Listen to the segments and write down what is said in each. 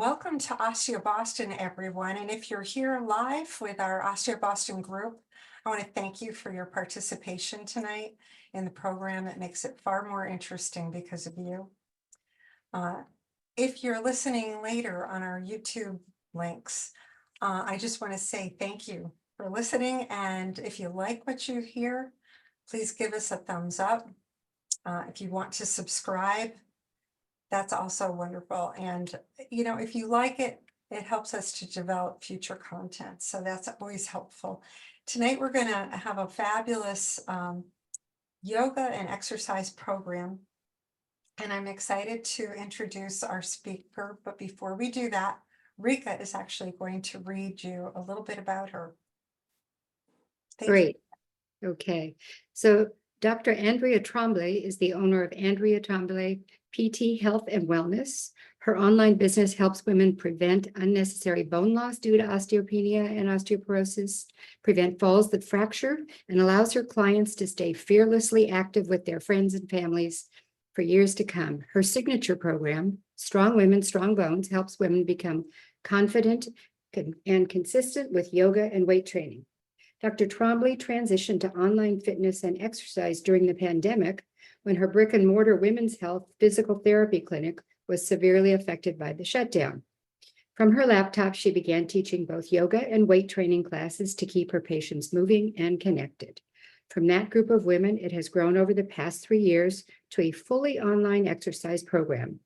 Welcome to Osteo Boston, everyone. And if you're here live with our Osteo Boston group, I want to thank you for your participation tonight in the program. It makes it far more interesting because of you. If you're listening later on our YouTube links, I just want to say thank you for listening. And if you like what you hear, please give us a thumbs up. If you want to subscribe, that's also wonderful. And, you know, if you like it, it helps us to develop future content. So that's always helpful. Tonight, we're going to have a fabulous yoga and exercise program. And I'm excited to introduce our speaker. But before we do that, Rika is actually going to read you a little bit about her. Great. Okay. So Dr. Andrea Trombley is the owner of Andrea Trombley PT Health and Wellness. Her online business helps women prevent unnecessary bone loss due to osteopenia and osteoporosis, prevent falls that fracture, and allows her clients to stay fearlessly active with their friends and families for years to come. Her signature program, Strong Women, Strong Bones, helps women become confident and consistent with yoga and weight training. Dr. Trombley transitioned to online fitness and exercise during the pandemic when her brick and mortar women's health physical therapy clinic was severely affected by the shutdown. From her laptop, she began teaching both yoga and weight training classes to keep her patients moving and connected. From that group of women, it has grown over the past 3 years to a fully online exercise program.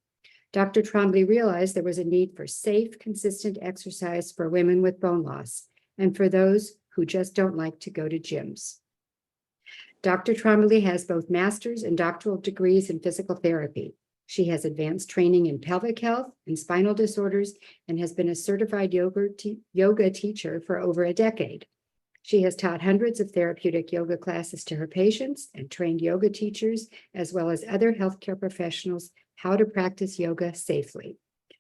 Dr. Trombley realized there was a need for safe, consistent exercise for women with bone loss and for those who just don't like to go to gyms. Dr. Trombley has both master's and doctoral degrees in physical therapy. She has advanced training in pelvic health and spinal disorders and has been a certified yoga teacher for over a decade. She has taught hundreds of therapeutic yoga classes to her patients and trained yoga teachers, as well as other healthcare professionals, how to practice yoga safely.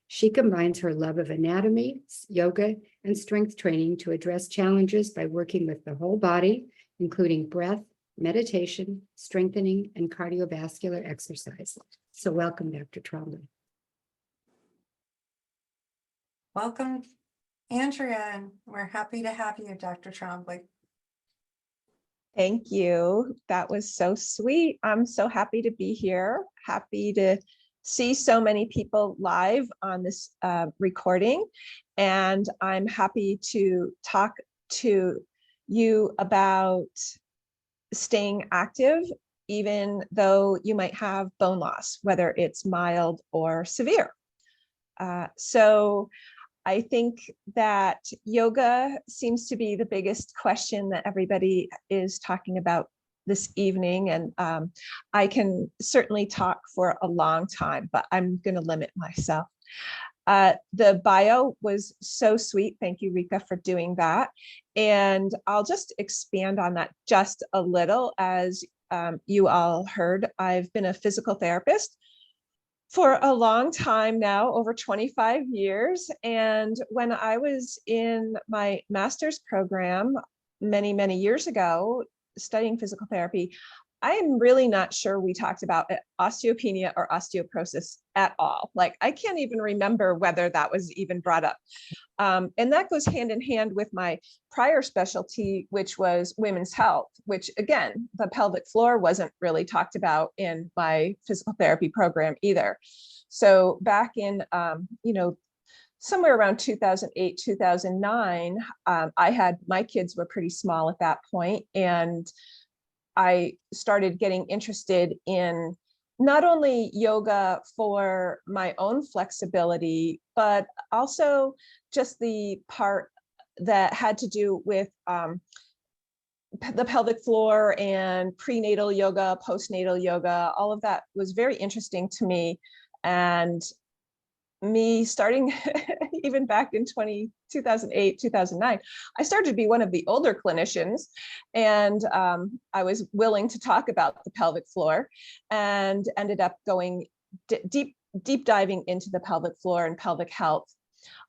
She combines her love of anatomy, yoga, and strength training to address challenges by working with the whole body, including breath, meditation, strengthening, and cardiovascular exercise. So welcome, Dr. Trombley. Welcome, Andrea, and we're happy to have you, Dr. Trombley. Thank you. That was so sweet. I'm so happy to be here. Happy to see so many people live on this recording. And I'm happy to talk to you about staying active, even though you might have bone loss, whether it's mild or severe. So I think that yoga seems to be the biggest question that everybody is talking about this evening. And I can certainly talk for a long time, but I'm going to limit myself. The bio was so sweet. Thank you, Rika, for doing that. And I'll just expand on that just a little. As you all heard, I've been a physical therapist for a long time now, over 25 years. And when I was in my master's program many, many years ago, studying physical therapy, I am really not sure we talked about osteopenia or osteoporosis at all. Like, I can't even remember whether that was even brought up. And that goes hand in hand with my prior specialty, which was women's health, which again, the pelvic floor wasn't really talked about in my physical therapy program either. So back in, somewhere around 2008, 2009, my kids were pretty small at that point, and I started getting interested in not only yoga for my own flexibility, but also just the part that had to do with the pelvic floor and prenatal yoga, postnatal yoga. All of that was very interesting to me. And me starting even back in 2008, 2009, I started to be one of the older clinicians, and I was willing to talk about the pelvic floor and ended up going deep diving into the pelvic floor and pelvic health.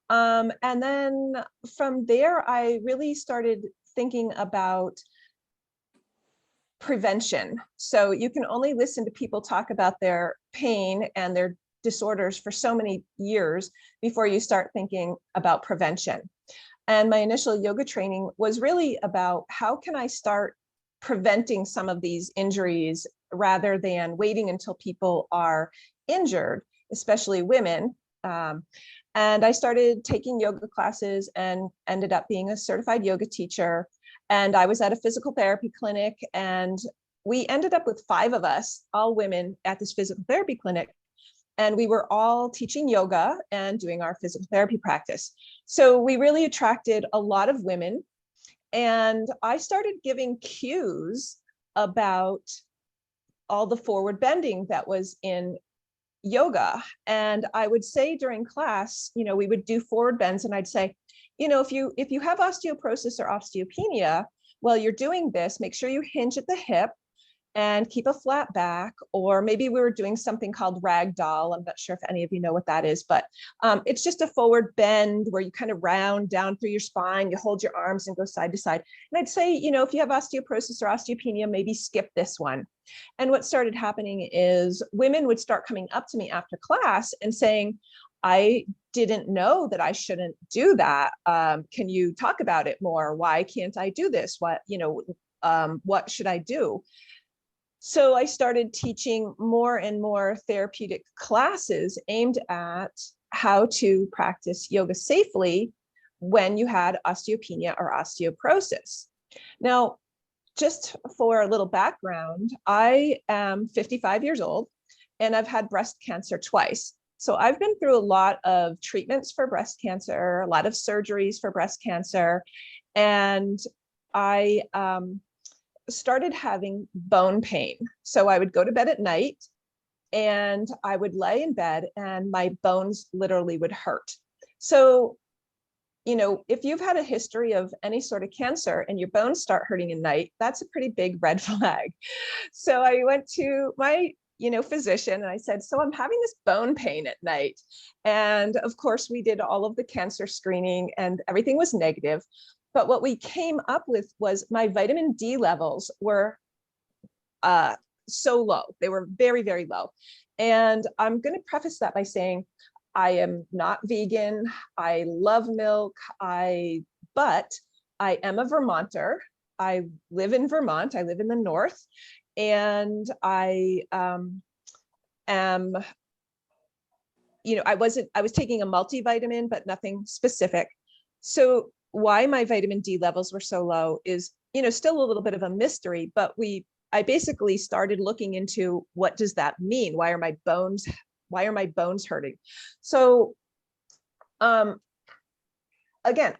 And then from there, I really started thinking about prevention. So you can only listen to people talk about their pain and their disorders for so many years before you start thinking about prevention. And my initial yoga training was really about how can I start preventing some of these injuries rather than waiting until people are injured, especially women. And I started taking yoga classes and ended up being a certified yoga teacher. And I was at a physical therapy clinic, and we ended up with 5 of us, all women, at this physical therapy clinic. And we were all teaching yoga and doing our physical therapy practice. So we really attracted a lot of women. And I started giving cues about all the forward bending that was in yoga. And I would say during class, we would do forward bends, and I'd say, if you have osteoporosis or osteopenia, while you're doing this, make sure you hinge at the hip and keep a flat back. Or maybe we were doing something called ragdoll. I'm not sure if any of you know what that is, but it's just a forward bend where you kind of round down through your spine, you hold your arms and go side to side. And I'd say, if you have osteoporosis or osteopenia, maybe skip this one. And what started happening is women would start coming up to me after class and saying, I didn't know that I shouldn't do that. Can you talk about it more? Why can't I do this? What should I do? So I started teaching more and more therapeutic classes aimed at how to practice yoga safely when you had osteopenia or osteoporosis. Now, just for a little background, I am 55 years old and I've had breast cancer twice. So I've been through a lot of treatments for breast cancer, a lot of surgeries for breast cancer, and I started having bone pain. So I would go to bed at night and I would lay in bed and my bones literally would hurt. So, if you've had a history of any sort of cancer and your bones start hurting at night, that's a pretty big red flag. So I went to my physician and I said, so I'm having this bone pain at night. And of course we did all of the cancer screening and everything was negative. But what we came up with was my vitamin D levels were so low. They were very, very low. And I'm going to preface that by saying, I am not vegan. I love milk. But I am a Vermonter. I live in Vermont. I live in the north. And I am, I was taking a multivitamin, but nothing specific. So why my vitamin D levels were so low is, still a little bit of a mystery, but I basically started looking into what does that mean? Why are my bones hurting? So, again,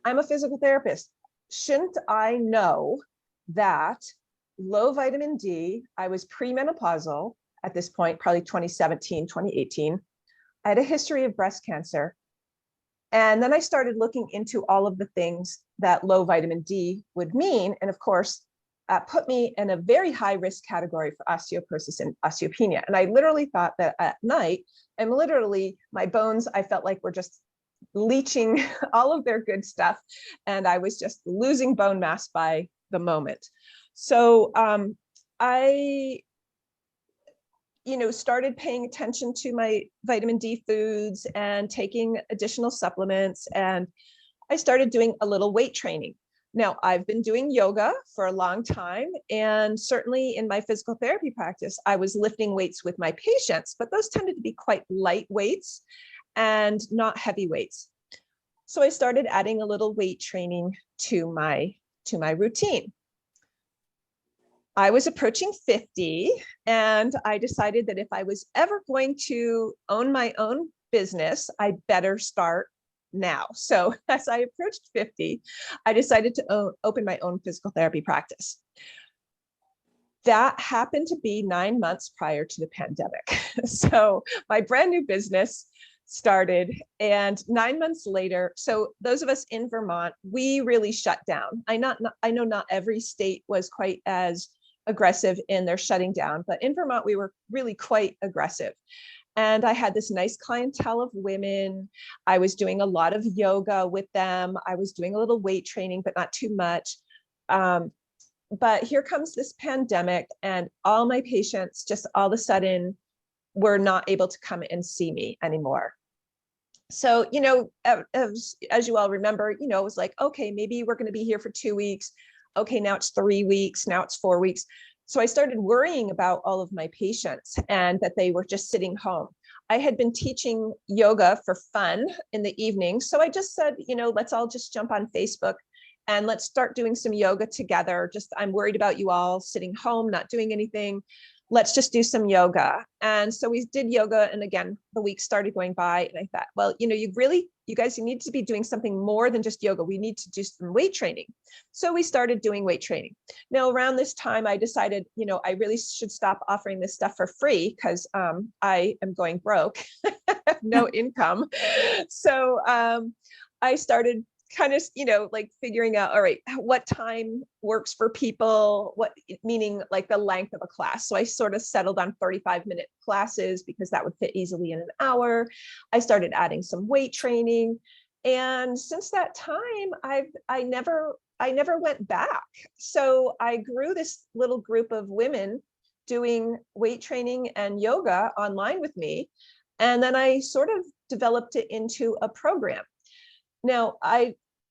I'm a physical therapist. Shouldn't I know that low vitamin D, I was premenopausal at this point, probably 2017, 2018. I had a history of breast cancer. And then I started looking into all of the things that low vitamin D would mean. And of course, put me in a very high risk category for osteoporosis and osteopenia. And I literally thought that at night, my bones, I felt like were just leaching all of their good stuff. And I was just losing bone mass by the moment. So I started paying attention to my vitamin D foods and taking additional supplements. And I started doing a little weight training. Now, I've been doing yoga for a long time. And certainly in my physical therapy practice, I was lifting weights with my patients, but those tended to be quite light weights and not heavy weights. So I started adding a little weight training to my routine. I was approaching 50 and I decided that if I was ever going to own my own business, I better start now. So as I approached 50, I decided to open my own physical therapy practice. That happened to be 9 months prior to the pandemic. So my brand new business started, and 9 months later, so those of us in Vermont, we really shut down. I know not every state was quite as aggressive in their shutting down, but in Vermont, we were really quite aggressive. And I had this nice clientele of women. I was doing a lot of yoga with them. I was doing a little weight training, but not too much. But here comes this pandemic, and all my patients just all of a sudden were not able to come and see me anymore. So, as you all remember, it was like, okay, maybe we're going to be here for 2 weeks. Okay, now it's 3 weeks. Now it's 4 weeks. So I started worrying about all of my patients and that they were just sitting home. I had been teaching yoga for fun in the evening. So I just said, let's all just jump on Facebook and let's start doing some yoga together. I'm worried about you all sitting home, not doing anything. Let's just do some yoga. And so we did yoga. And again, the week started going by and I thought, well, you guys, you need to be doing something more than just yoga. We need to do some weight training. So we started doing weight training. Now, around this time, I decided, I really should stop offering this stuff for free because I am going broke, have no income. So I started kind of, like figuring out, all right, what time works for people, meaning like the length of a class. So I sort of settled on 35-minute classes because that would fit easily in an hour. I started adding some weight training. And since that time, I never went back. So I grew this little group of women doing weight training and yoga online with me. And then I sort of developed it into a program. Now,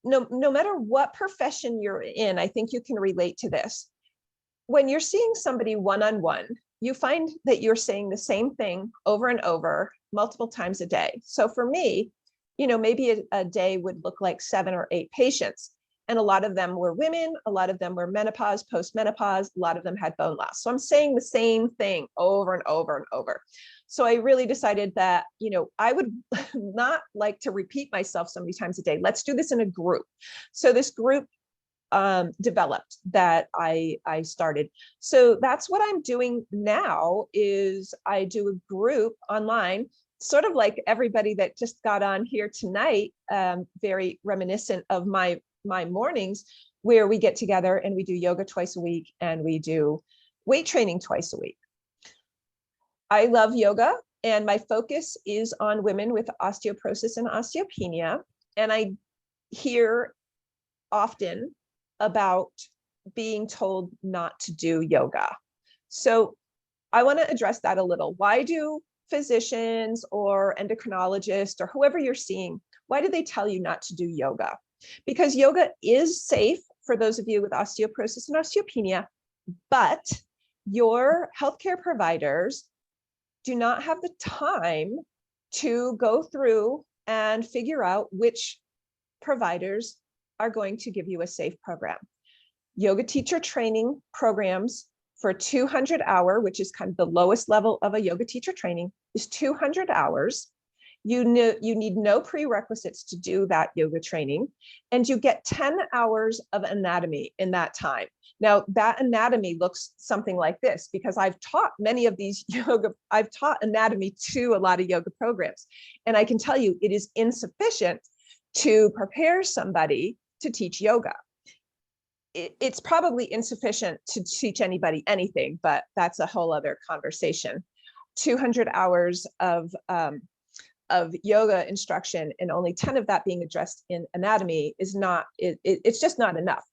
no matter what profession you're in, I think you can relate to this. When you're seeing somebody one-on-one, you find that you're saying the same thing over and over, multiple times a day. So for me, maybe a day would look like 7 or 8 patients. And a lot of them were women, a lot of them were menopause, post-menopause, a lot of them had bone loss. So I'm saying the same thing over and over and over. So I really decided that, I would not like to repeat myself so many times a day. Let's do this in a group. So this group developed that I started. So that's what I'm doing now is I do a group online, sort of like everybody that just got on here tonight, very reminiscent of my mornings, where we get together and we do yoga twice a week and we do weight training twice a week. I love yoga and my focus is on women with osteoporosis and osteopenia. And I hear often about being told not to do yoga. So I want to address that a little. Why do physicians or endocrinologists or whoever you're seeing, why do they tell you not to do yoga? Because yoga is safe for those of you with osteoporosis and osteopenia, but your healthcare providers do not have the time to go through and figure out which providers are going to give you a safe program. Yoga teacher training programs for 200 hour, which is kind of the lowest level of a yoga teacher training, is 200 hours. You need no prerequisites to do that yoga training, and you get 10 hours of anatomy in that time. Now, that anatomy looks something like this because I've taught many of these I've taught anatomy to a lot of yoga programs, and I can tell you it is insufficient to prepare somebody to teach yoga. It's probably insufficient to teach anybody anything, but that's a whole other conversation. 200 hours of yoga instruction and only 10 of that being addressed in anatomy is not, it's just not enough.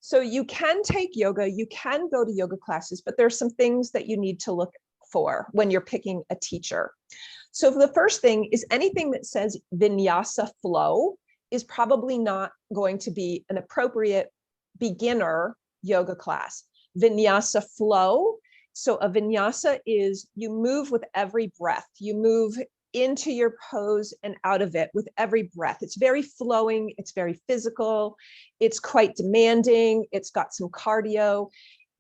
So you can take yoga, you can go to yoga classes, but there's some things that you need to look for when you're picking a teacher. So the first thing is anything that says vinyasa flow is probably not going to be an appropriate beginner yoga class. Vinyasa flow. So a vinyasa is you move with every breath. You move into your pose and out of it with every breath. It's very flowing. It's very physical. It's quite demanding. It's got some cardio.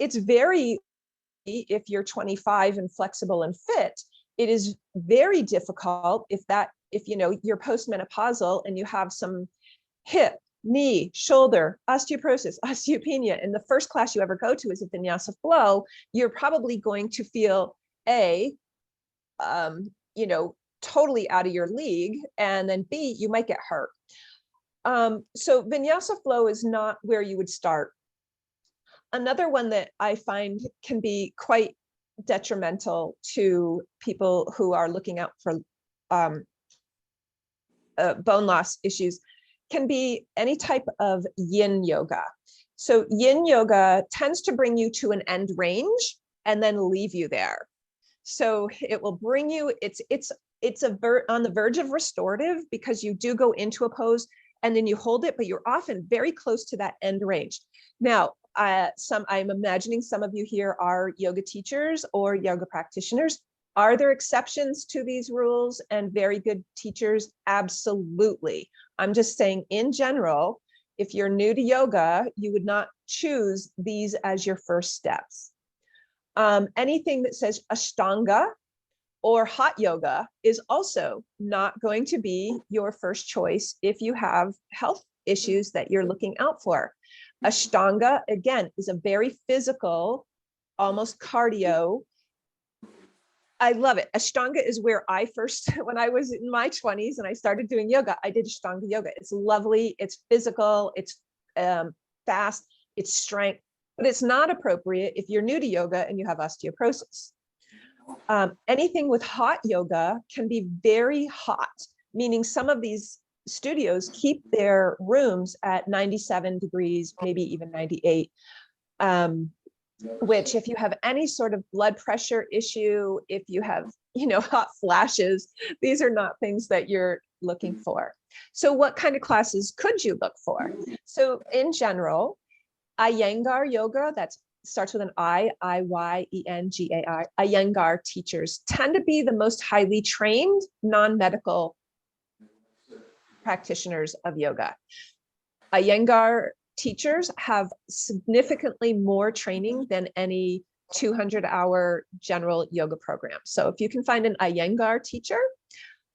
It's very, if you're 25 and flexible and fit, it is very difficult if you're postmenopausal and you have some hip, knee, shoulder, osteoporosis, osteopenia, and the first class you ever go to is a vinyasa flow, you're probably going to feel totally out of your league, and then B, you might get hurt. So vinyasa flow is not where you would start. Another one that I find can be quite detrimental to people who are looking out for bone loss issues can be any type of yin yoga. So yin yoga tends to bring you to an end range and then leave you there. So it will bring you, it's on the verge of restorative, because you do go into a pose and then you hold it, but you're often very close to that end range. Now, I'm imagining some of you here are yoga teachers or yoga practitioners. Are there exceptions to these rules and very good teachers? Absolutely. I'm just saying, in general, if you're new to yoga, you would not choose these as your first steps. Anything that says Ashtanga or hot yoga is also not going to be your first choice if you have health issues that you're looking out for. Ashtanga, again, is a very physical, almost cardio. I love it. Ashtanga is where I first, when I was in my 20s and I started doing yoga, I did Ashtanga yoga. It's lovely, it's physical, it's fast, it's strength, but it's not appropriate if you're new to yoga and you have osteoporosis. Anything with hot yoga can be very hot, meaning some of these studios keep their rooms at 97 degrees, maybe even 98. Which, if you have any sort of blood pressure issue, if you have, hot flashes, these are not things that you're looking for. So what kind of classes could you look for? So in general, Iyengar yoga, that starts with an I-Y-E-N-G-A-R, Iyengar teachers tend to be the most highly trained non-medical practitioners of yoga. Iyengar teachers have significantly more training than any 200-hour general yoga program. So if you can find an Iyengar teacher,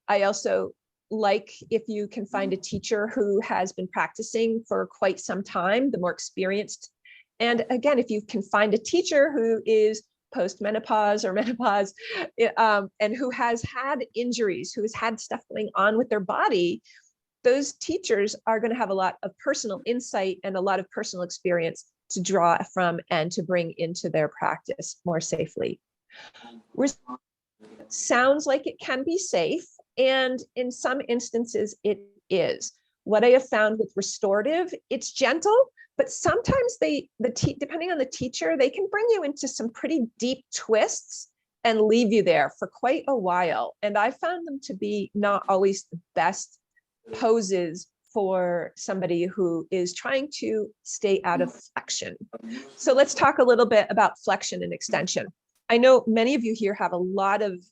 I also like if you can find a teacher who has been practicing for quite some time, the more experienced. And again, if you can find a teacher who is post-menopause or menopause, and who has had injuries, who has had stuff going on with their body, those teachers are going to have a lot of personal insight and a lot of personal experience to draw from and to bring into their practice more safely. Sounds like it can be safe, and in some instances it is. What I have found with restorative, it's gentle, but sometimes depending on the teacher, they can bring you into some pretty deep twists and leave you there for quite a while. And I found them to be not always the best poses for somebody who is trying to stay out of flexion. So let's talk a little bit about flexion and extension. I know many of you here have a lot of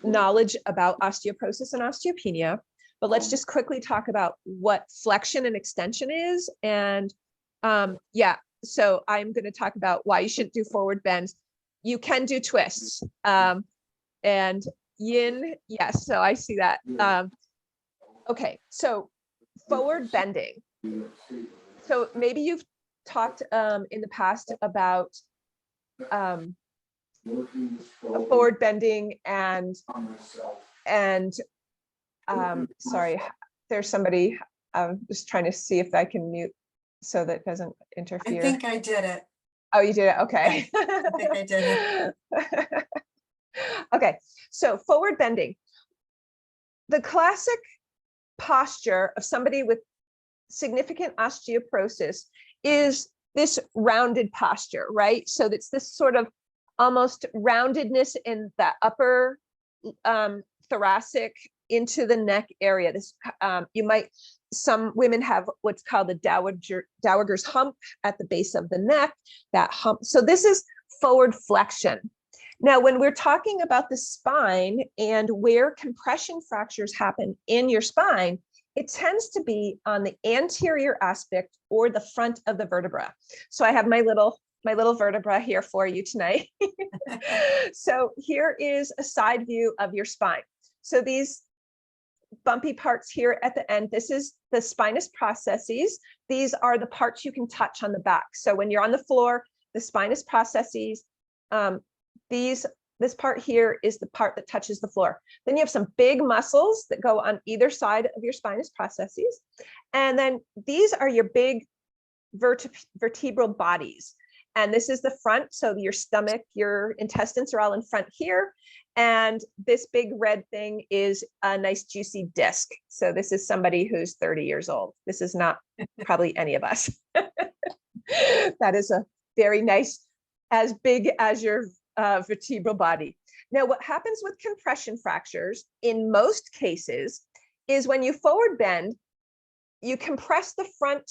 knowledge about osteoporosis and osteopenia, but let's just quickly talk about what flexion and extension is. And so I'm going to talk about why you shouldn't do forward bends. You can do twists, and yin, yes, so I see that. Okay, so forward bending. So maybe you've talked in the past about forward bending and sorry, there's somebody, I'm just trying to see if I can mute so that it doesn't interfere. I think I did it. Oh, you did it, okay. I think I did it. Okay, so forward bending. The classic posture of somebody with significant osteoporosis is this rounded posture, right? So it's this sort of almost roundedness in the upper thoracic into the neck area. This some women have what's called the dowager's hump at the base of the neck, that hump. So this is forward flexion. Now, when we're talking about the spine and where compression fractures happen in your spine, it tends to be on the anterior aspect or the front of the vertebra. So I have my little vertebra here for you tonight. So here is a side view of your spine. So these bumpy parts here at the end, this is the spinous processes. These are the parts you can touch on the back. So when you're on the floor, the spinous processes, this part here is the part that touches the floor. Then you have some big muscles that go on either side of your spinous processes. And then these are your big vertebral bodies. And this is the front. So your stomach, your intestines are all in front here. And this big red thing is a nice juicy disc. So this is somebody who's 30 years old. This is not probably any of us. That is a very nice, as big as your vertebral body. Now, what happens with compression fractures in most cases is when you forward bend, you compress the front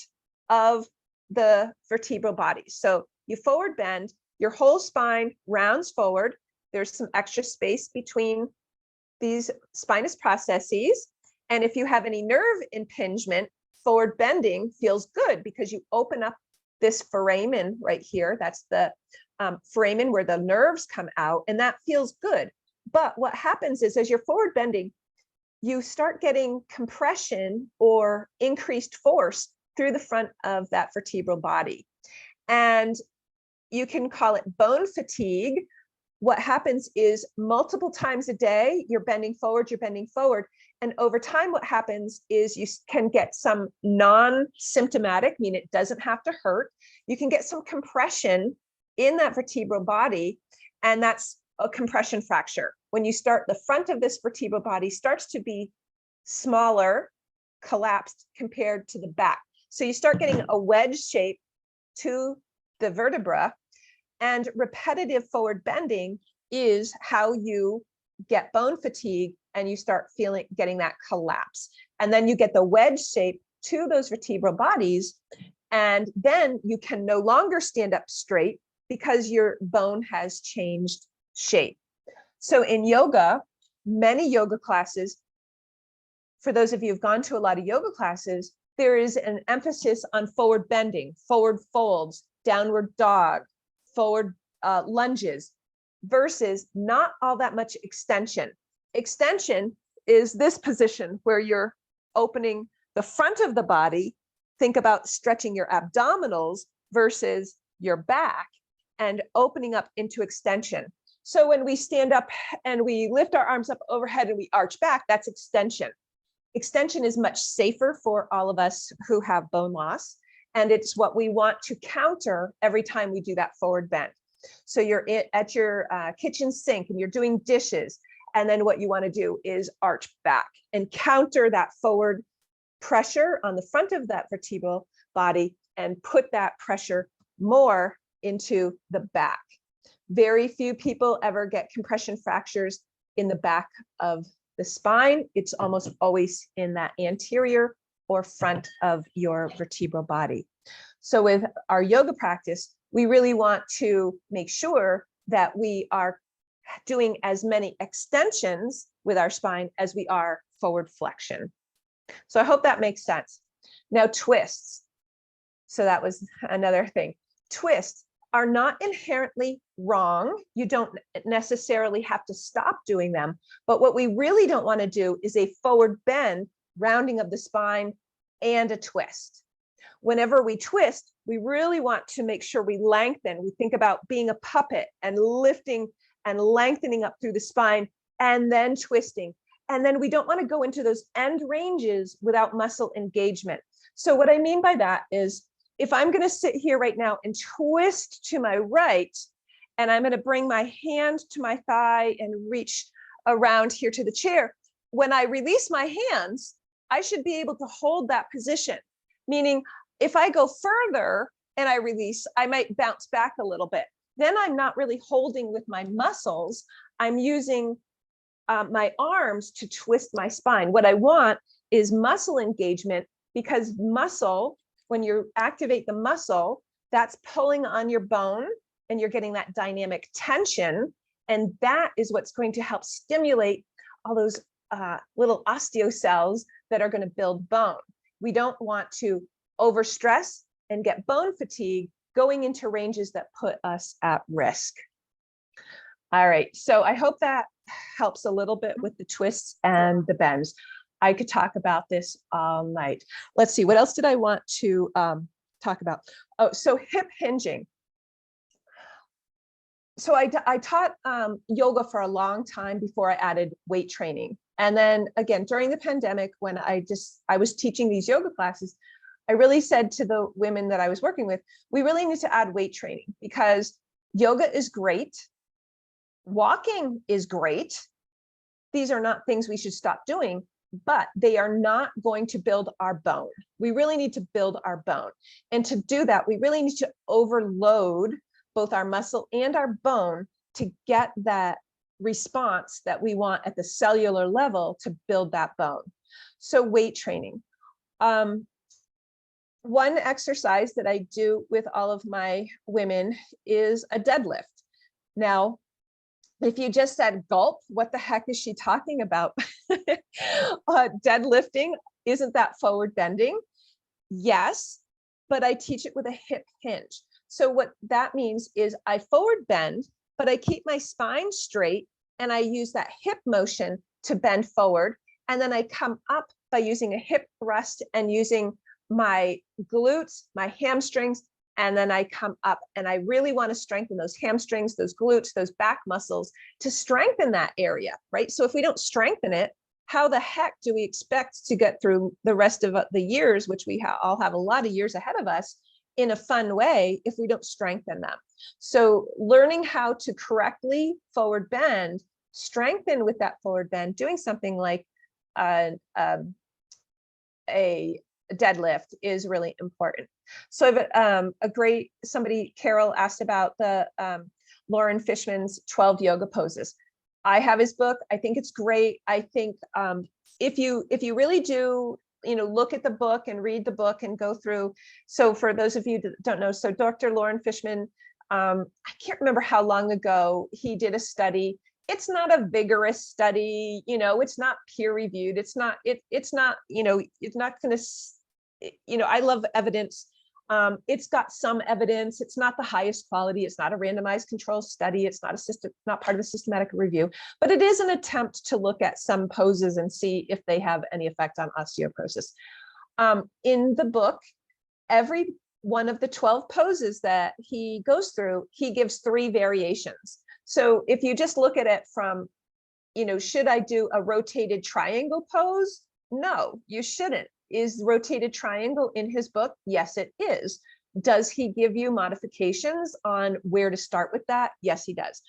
of the vertebral body. So you forward bend, your whole spine rounds forward. There's some extra space between these spinous processes. And if you have any nerve impingement, forward bending feels good because you open up this foramen right here. That's the foramen where the nerves come out, and that feels good. But what happens is as you're forward bending, you start getting compression or increased force through the front of that vertebral body. And you can call it bone fatigue. What happens is multiple times a day, you're bending forward. And over time, what happens is you can get some non-symptomatic, meaning it doesn't have to hurt. You can get some compression in that vertebral body, and that's a compression fracture. When you start, the front of this vertebral body starts to be smaller, collapsed compared to the back. So you start getting a wedge shape to the vertebra, and repetitive forward bending is how you get bone fatigue and you start getting that collapse. And then you get the wedge shape to those vertebral bodies, and then you can no longer stand up straight because your bone has changed shape. So in yoga, many yoga classes, for those of you who've gone to a lot of yoga classes, there is an emphasis on forward bending, forward folds, downward dog, forward lunges, versus not all that much extension. Extension is this position where you're opening the front of the body. Think about stretching your abdominals versus your back and opening up into extension. So when we stand up and we lift our arms up overhead and we arch back, that's extension. Extension is much safer for all of us who have bone loss. And it's what we want to counter every time we do that forward bend. So you're at your kitchen sink and you're doing dishes. And then what you want to do is arch back and counter that forward pressure on the front of that vertebral body and put that pressure more into the back. Very few people ever get compression fractures in the back of the spine. It's almost always in that anterior or front of your vertebral body. So with our yoga practice, we really want to make sure that we are doing as many extensions with our spine as we are forward flexion. So I hope that makes sense. Now twists. So that was another thing. Twists are not inherently wrong. You don't necessarily have to stop doing them. But what we really don't want to do is a forward bend, rounding of the spine, and a twist. Whenever we twist, we really want to make sure we lengthen. We think about being a puppet and lifting and lengthening up through the spine and then twisting. And then we don't want to go into those end ranges without muscle engagement. So what I mean by that is, if I'm going to sit here right now and twist to my right, and I'm going to bring my hand to my thigh and reach around here to the chair, when I release my hands, I should be able to hold that position. Meaning, if I go further and I release, I might bounce back a little bit. Then I'm not really holding with my muscles. I'm using my arms to twist my spine. What I want is muscle engagement, because muscle, when you activate the muscle, that's pulling on your bone and you're getting that dynamic tension. And that is what's going to help stimulate all those little osteocells that are going to build bone. We don't want to overstress and get bone fatigue going into ranges that put us at risk. All right, so I hope that helps a little bit with the twists and the bends. I could talk about this all night. Let's see, what else did I want to talk about? Oh, so hip hinging. So I taught yoga for a long time before I added weight training. And then again, during the pandemic, when I was teaching these yoga classes, I really said to the women that I was working with, we really need to add weight training, because yoga is great. Walking is great. These are not things we should stop doing, but they are not going to build our bone. We really need to build our bone. And to do that, we really need to overload both our muscle and our bone to get that response that we want at the cellular level to build that bone. So weight training. One exercise that I do with all of my women is a deadlift. Now, if you just said gulp, what the heck is she talking about? Deadlifting, isn't that forward bending? Yes, but I teach it with a hip hinge. So what that means is I forward bend, but I keep my spine straight and I use that hip motion to bend forward. And then I come up by using a hip thrust and using my glutes, my hamstrings, and then I come up, and I really want to strengthen those hamstrings, those glutes, those back muscles to strengthen that area, right? So if we don't strengthen it, how the heck do we expect to get through the rest of the years, which we all have a lot of years ahead of us, in a fun way if we don't strengthen them? So learning how to correctly forward bend, strengthen with that forward bend, doing something like a deadlift is really important. So I have Carol asked about the Lauren Fishman's 12 yoga poses. I have his book. I think it's great. I think if you really do, look at the book and read the book and go through. So for those of you that don't know, so Dr. Lauren Fishman, I can't remember how long ago he did a study. It's not a vigorous study, it's not peer reviewed. It's not going to, I love evidence. It's got some evidence. It's not the highest quality. It's not a randomized control study. It's not part of a systematic review, but it is an attempt to look at some poses and see if they have any effect on osteoporosis. In the book, every one of the 12 poses that he goes through, he gives 3 variations. So if you just look at it from, should I do a rotated triangle pose? No, you shouldn't. Is rotated triangle in his book? Yes, it is. Does he give you modifications on where to start with that? Yes, he does.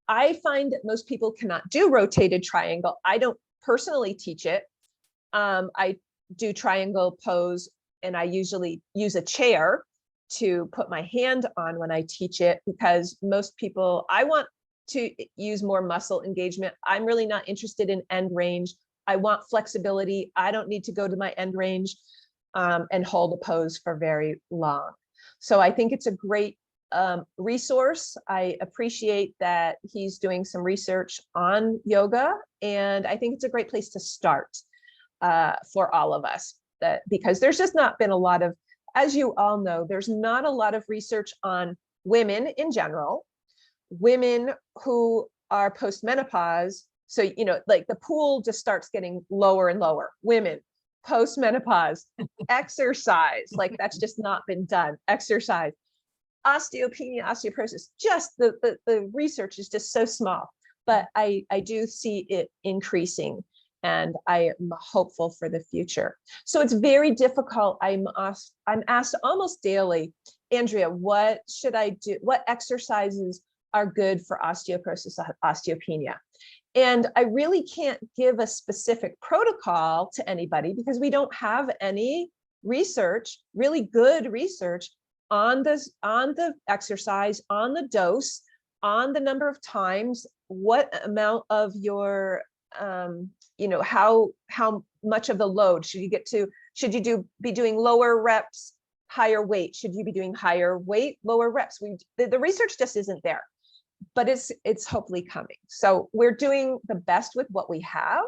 I find that most people cannot do rotated triangle. I don't personally teach it. I do triangle pose, and I usually use a chair to put my hand on when I teach it, because most people, I want to use more muscle engagement. I'm really not interested in end range. I want flexibility. I don't need to go to my end range and hold a pose for very long. So I think it's a great resource. I appreciate that he's doing some research on yoga, and I think it's a great place to start for all of us, because there's just not been a lot of, as you all know, there's not a lot of research on women in general, women who are postmenopause. So, like the pool just starts getting lower and lower. Women, postmenopause, exercise, like that's just not been done. Exercise, osteopenia, osteoporosis, just the research is just so small, but I do see it increasing, and I am hopeful for the future. So it's very difficult. I'm asked almost daily, Andrea, what should I do? What exercises are good for osteoporosis, osteopenia? And I really can't give a specific protocol to anybody because we don't have any research, really good research on this, on the exercise, on the dose, on the number of times, what amount of your, how much of the load should you get to? Should you be doing lower reps, higher weight? Should you be doing higher weight, lower reps? The research just isn't there. But it's hopefully coming. So we're doing the best with what we have.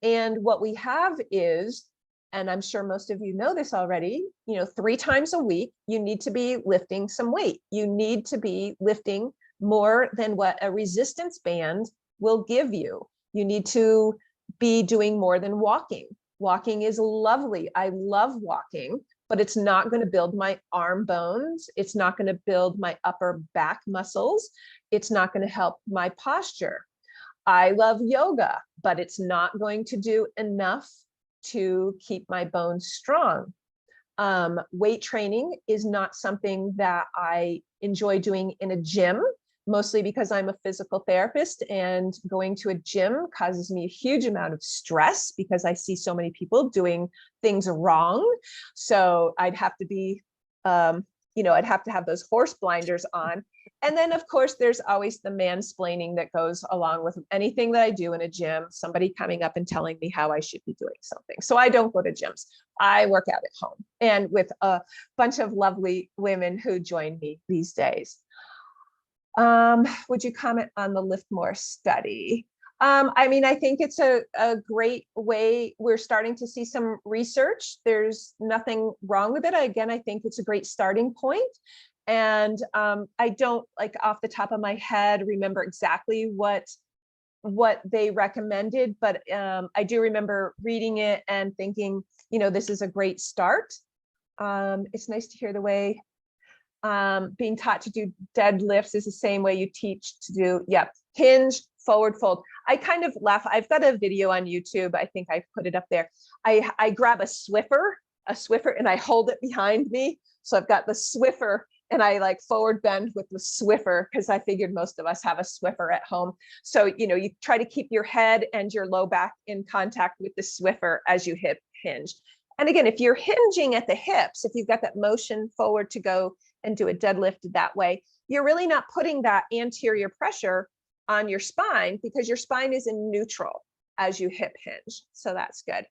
And what we have is, and I'm sure most of you know this already, 3 times a week, you need to be lifting some weight. You need to be lifting more than what a resistance band will give you. You need to be doing more than walking. Walking is lovely. I love walking, but it's not going to build my arm bones. It's not going to build my upper back muscles. It's not going to help my posture. I love yoga, but it's not going to do enough to keep my bones strong. Weight training is not something that I enjoy doing in a gym, mostly because I'm a physical therapist, and going to a gym causes me a huge amount of stress because I see so many people doing things wrong. So I'd have to be, I'd have to have those horse blinders on And then, of course, there's always the mansplaining that goes along with anything that I do in a gym, somebody coming up and telling me how I should be doing something. So I don't go to gyms. I work out at home and with a bunch of lovely women who join me these days. Would you comment on the Lift More study? I mean, I think it's a great way. We're starting to see some research. There's nothing wrong with it. Again, I think it's a great starting point. And I don't, like, off the top of my head, remember exactly what they recommended, but I do remember reading it and thinking, you know, this is a great start. It's nice to hear the way being taught to do deadlifts is the same way you teach to do, hinge, forward fold. I kind of laugh. I've got a video on YouTube. I think I put it up there. I grab a Swiffer, and I hold it behind me. So I've got the Swiffer and I like forward bend with the Swiffer because I figured most of us have a Swiffer at home. So, you know, you try to keep your head and your low back in contact with the Swiffer as you hip hinge. And again, if you're hinging at the hips, if you've got that motion forward to go and do a deadlift that way, you're really not putting that anterior pressure on your spine because your spine is in neutral as you hip hinge. So that's good.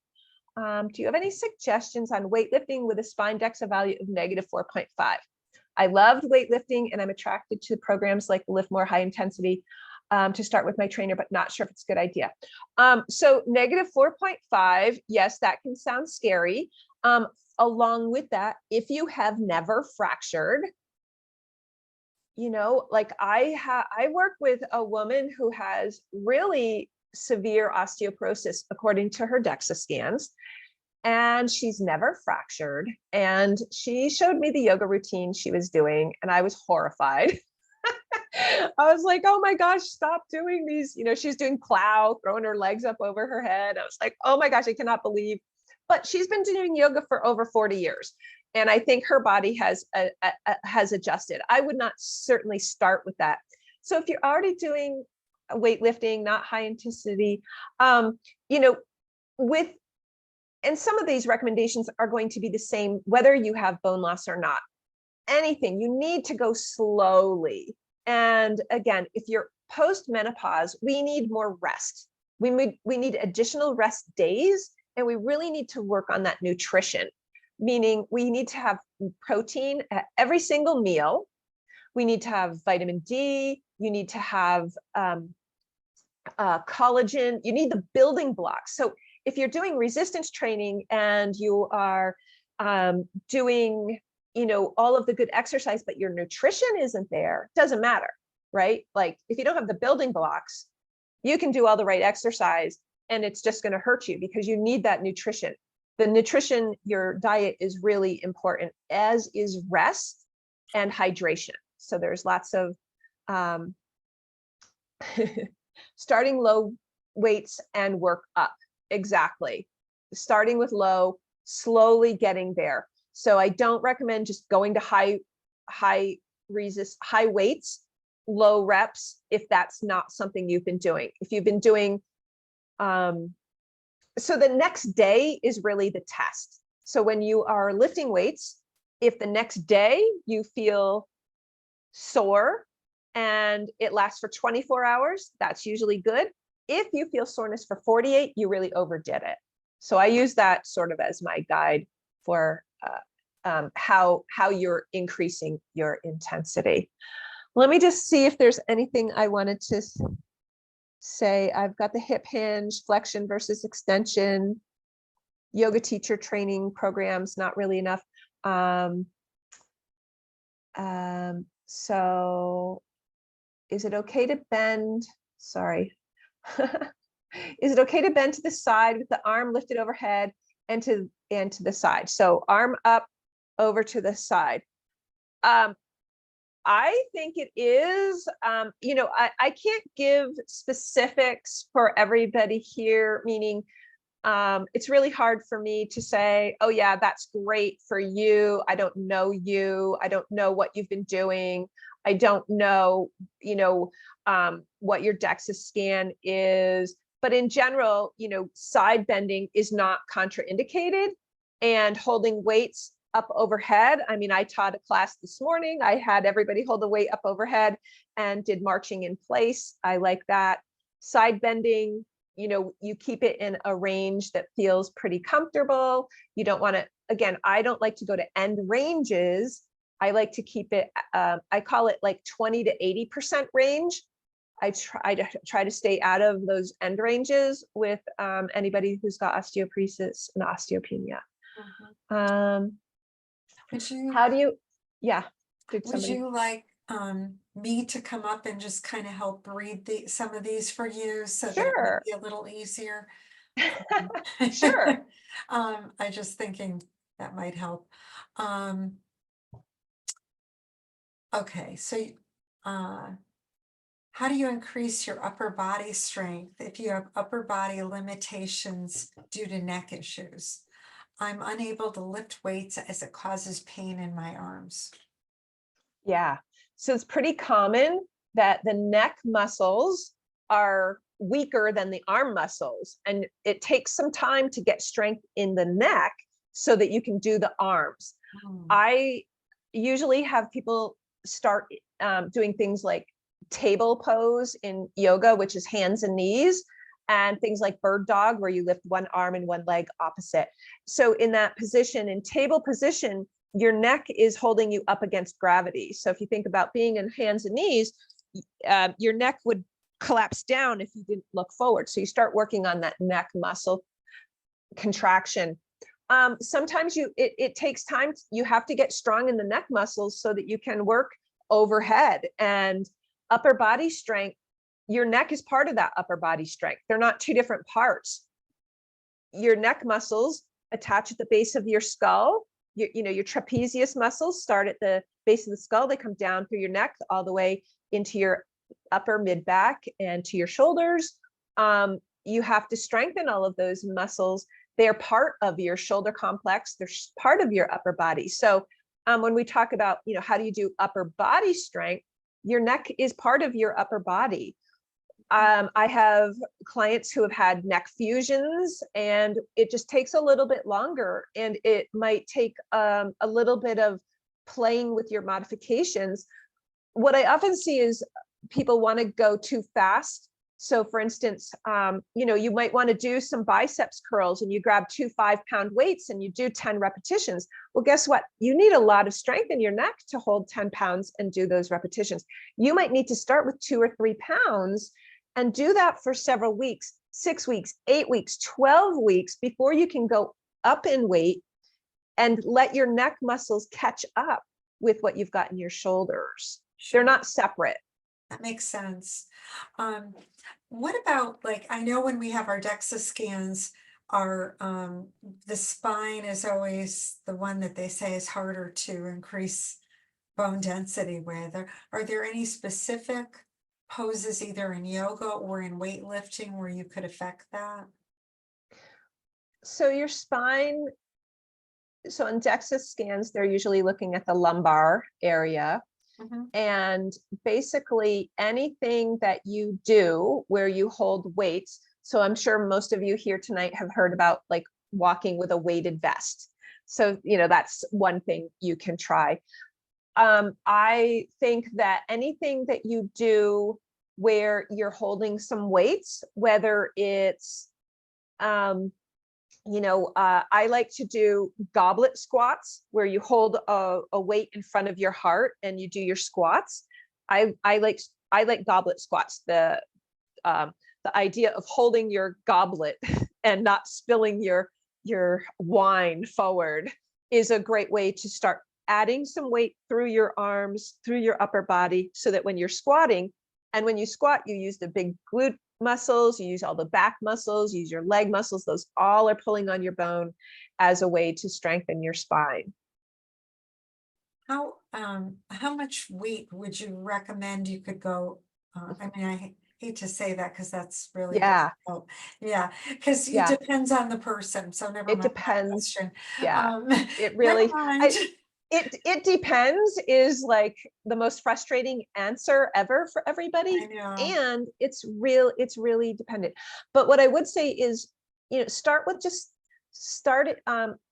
Do you have any suggestions on weightlifting with a spine DEXA value of -4.5? I loved weightlifting and I'm attracted to programs like Lift More High Intensity to start with my trainer, but not sure if it's a good idea. So -4.5, yes, that can sound scary. Along with that, if you have never fractured, you know, like I work with a woman who has really severe osteoporosis according to her DEXA scans, and she's never fractured. And she showed me the yoga routine she was doing, and I was horrified. I was like, oh my gosh, stop doing these. You know, she's doing plow, throwing her legs up over her head. I was like, oh my gosh, I cannot believe. But she's been doing yoga for over 40 years. And I think her body has adjusted. I would not certainly start with that. So if you're already doing weightlifting, not high intensity, you know, and some of these recommendations are going to be the same, whether you have bone loss or not. Anything, you need to go slowly. And again, if you're post-menopause, we need more rest. We need additional rest days, and we really need to work on that nutrition, meaning we need to have protein at every single meal. We need to have vitamin D. You need to have collagen. You need the building blocks. So if you're doing resistance training and you are doing, you know, all of the good exercise, but your nutrition isn't there, doesn't matter, right? Like if you don't have the building blocks, you can do all the right exercise and it's just going to hurt you because you need that nutrition. The nutrition, your diet is really important, as is rest and hydration. So there's lots of starting low weights and work up. Exactly. Starting with low, slowly getting there. So I don't recommend just going to high weights, low reps, if that's not something you've been doing. If you've been doing, so the next day is really the test. So when you are lifting weights, if the next day you feel sore and it lasts for 24 hours, that's usually good. If you feel soreness for 48, you really overdid it. So I use that sort of as my guide for how you're increasing your intensity. Let me just see if there's anything I wanted to say. I've got the hip hinge, flexion versus extension, yoga teacher training programs, not really enough. So is it okay to bend? Sorry. Is it okay to bend to the side with the arm lifted overhead and to the side? So arm up, over to the side. I think it is, you know, I can't give specifics for everybody here, meaning it's really hard for me to say, oh yeah, that's great for you. I don't know you. I don't know what you've been doing. I don't know, you know, what your DEXA scan is. But in general, you know, side bending is not contraindicated, and holding weights up overhead. I mean, I taught a class this morning. I had everybody hold the weight up overhead and did marching in place. I like that. Side bending, you know, you keep it in a range that feels pretty comfortable. You don't want to, again, I don't like to go to end ranges. I like to keep it, I call it like 20 to 80% range. I try to stay out of those end ranges with anybody who's got osteoporosis and osteopenia. Would you, How do you, yeah. would you like me to come up and just kind of help read some of these for you so that it Sure. might be a little easier? Sure. I just thinking that might help. Okay, so how do you increase your upper body strength if you have upper body limitations due to neck issues? I'm unable to lift weights as it causes pain in my arms. Yeah. So it's pretty common that the neck muscles are weaker than the arm muscles. And it takes some time to get strength in the neck so that you can do the arms. I usually have people start doing things like table pose in yoga, which is hands and knees, and things like bird dog, where you lift one arm and one leg opposite. So in that position, in table position, your neck is holding you up against gravity. So if you think about being in hands and knees, your neck would collapse down if you didn't look forward. So you start working on that neck muscle contraction. Sometimes it takes time. You have to get strong in the neck muscles so that you can work overhead and upper body strength. Your neck is part of that upper body strength. They're not two different parts. Your neck muscles attach at the base of your skull. You know, your trapezius muscles start at the base of the skull. They come down through your neck all the way into your upper mid back and to your shoulders. You have to strengthen all of those muscles. They're part of your shoulder complex. They're part of your upper body. So when we talk about, you know, how do you do upper body strength, your neck is part of your upper body. I have clients who have had neck fusions, and it just takes a little bit longer, and it might take a little bit of playing with your modifications. What I often see is people want to go too fast. So for instance, you know, you might want to do some biceps curls and you grab 2 5-pound weights and you do 10 repetitions. Well, guess what? You need a lot of strength in your neck to hold 10 pounds and do those repetitions. You might need to start with 2 or 3 pounds and do that for several weeks, 6 weeks, 8 weeks, 12 weeks before you can go up in weight and let your neck muscles catch up with what you've got in your shoulders. They're not separate. That makes sense. What about, like, I know when we have our DEXA scans, our the spine is always the one that they say is harder to increase bone density with. Are there any specific poses either in yoga or in weightlifting where you could affect that? So your spine, so in DEXA scans, they're usually looking at the lumbar area. And basically anything that you do where you hold weights. So I'm sure most of you here tonight have heard about like walking with a weighted vest. So, you know, that's one thing you can try. I think that anything that you do where you're holding some weights, whether it's, you know, I like to do goblet squats where you hold a weight in front of your heart and you do your squats. I like goblet squats. The idea of holding your goblet and not spilling your wine forward is a great way to start adding some weight through your arms, through your upper body, so that when you're squatting, and when you squat, you use the big glute muscles, you use all the back muscles, use your leg muscles, those all are pulling on your bone as a way to strengthen your spine. How much weight would you recommend you could go? I mean, I hate to say that because that's really difficult. Yeah, because it depends on the person. So never mind. It depends. Question. Yeah, it really, it depends is like the most frustrating answer ever for everybody. I know. And it's really dependent. But what I would say is, you know, start with just start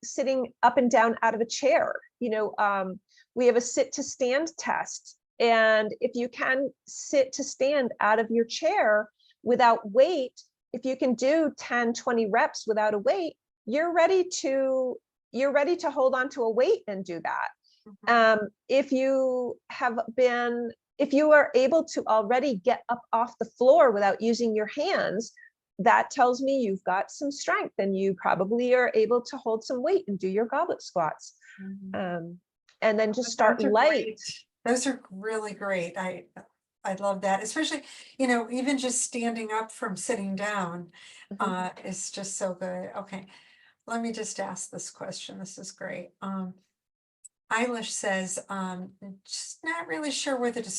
sitting up and down out of a chair. We have a sit to stand test. And if you can sit to stand out of your chair without weight, if you can do 10, 20 reps without a weight, you're ready to hold on to a weight and do that. If you are able to already get up off the floor without using your hands, that tells me you've got some strength and you probably are able to hold some weight and do your goblet squats. And then just start light. Great. Those are really great. I love that, especially, even just standing up from sitting down is just so good. Okay, let me just ask this question. This is great. Eilish says, just not really sure whether to